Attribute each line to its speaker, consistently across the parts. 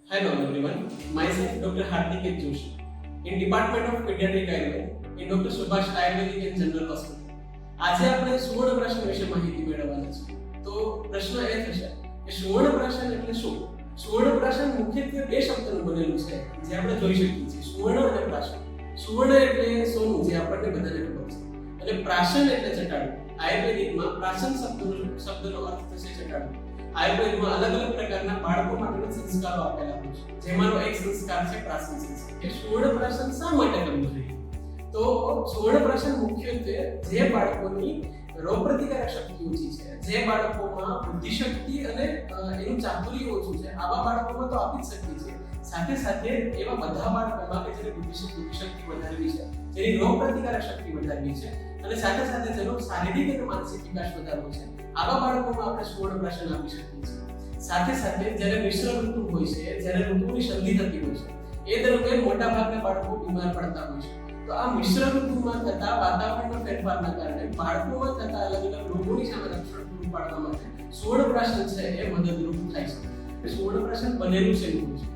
Speaker 1: Hello everyone, myself Dr. Hardik H. Joshi in Department of Pediatric Ayurveda in Dr. Subhash Ayurvedic and General Hospital. આજે આપણે સુવર્ણપ્રાશન વિશે માહિતી મેળવવાના છીએ. તો પ્રશ્ન એ થશે કે સુવર્ણપ્રાશન એટલે શું? સુવર્ણપ્રાશન મુખ્યત્વે બે શબ્દનું બનેલું છે જે આપણે જોઈ શકીએ છીએ, સુવર્ણ અને પ્રાશન. સુવર્ણ એટલે સોનું, જે આપણને બધાને ખબર છે, અને પ્રાશન એટલે ચટાડવું. આયુર્વેદિકમાં પ્રાશન શબ્દનો અર્થ થશે ચટાડવું. આયુર્વેદમાં અલગ અલગ પ્રકારના બાળકો માટેના સંસ્કારો આપેલા હોય છે, જેમાંનો એક સંસ્કાર છે પ્રાશન સંસ્કાર. કે સુવર્ણપ્રાશન શા માટે કરવું જોઈએ? તો સુવર્ણપ્રાશન મુખ્યત્વે જે બાળકોની રોગપ્રતિકારક શક્તિ ઓછી છે, જે બાળકોમાં બુદ્ધિશક્તિ અને એનું ચાતુર્ય ઓછું છે, આવા બાળકોમાં તો આપી જ શકીએ છીએ. સાથે સાથે એવા બધા બાળકોમાં કે જેની બુદ્ધિશક્તિ વધારવી છે, જેની રોગપ્રતિકારક શક્તિ વધારવી છે, અને સાથે સાથે જેનો શારીરિક અને માનસિક વિકાસ વધારવો છે, આવા બાળકોમાં આપણે સુવર્ણપ્રાશન આપી શકીએ છીએ. સાથે સાથે જ્યારે મિશ્ર ઋતુ હોય છે, જ્યારે ઋતુની સંધિ થતી હોય છે, એ દરમિયાન મોટા ભાગના બાળકો બીમાર પડતા હોય છે. તો આ મિશ્ર ઋતુમાં થતા વાતાવરણના ફેરફારના કારણે બાળકોમાં થતા અલગ અલગ રોગોની સામે રક્ષણ પૂરું પાડવા માટે સુવર્ણપ્રાશન છે એ મદદરૂપ થાય છે. સુવર્ણપ્રાશન બનેલું છે એવું છે.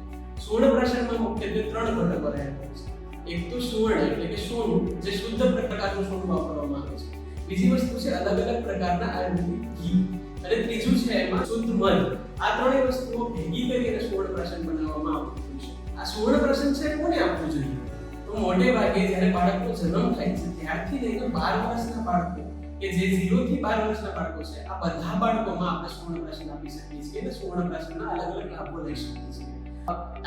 Speaker 1: સુવર્ણપ્રાશનમાં મુખ્યત્વે ત્રણ ઘટકો રહેલા હોય છે. એક તો સુવર્ણ એટલે કે સોનું, જે શુદ્ધ પ્રકારનું સોનું વાપરવામાં આવે છે. બીજી વસ્તુ છે અલગ અલગ પ્રકારના આયુર્વેદિક ઘી, અને ત્રીજું છે એમાં શુદ્ધ મધ. આ ત્રણેય વસ્તુઓ ભેગી કરીને સુવર્ણપ્રાશન બનાવવામાં આવતું હોય છે. આ સુવર્ણપ્રાશન છે કોને આપવું જોઈએ? તો મોટે ભાગે જ્યારે બાળકનો જન્મ થાય છે ત્યારથી લઈને 12 વર્ષના બાળકો, કે જે 0 થી 12 વર્ષના બાળકો છે, આ બધા બાળકોમાં આપણે સુવર્ણપ્રાશન આપી શકીએ છીએ અને સુવર્ણપ્રાશનના અલગ અલગ લાભો લઈ શકીએ છીએ.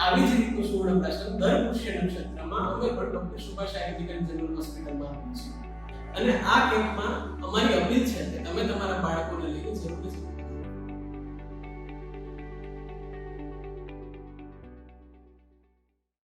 Speaker 1: આવી જ રીતનું સુવર્ણપ્રાશન દર પુષ્ય નક્ષત્રમાં અમે પણ doctor Subhash Ayurvedic and general હોસ્પિટલમાં આપીએ છીએ. અને આ કેમ્પમાં અમારી અપીલ છે કે તમે તમારા બાળકોને લઈને જરૂરથી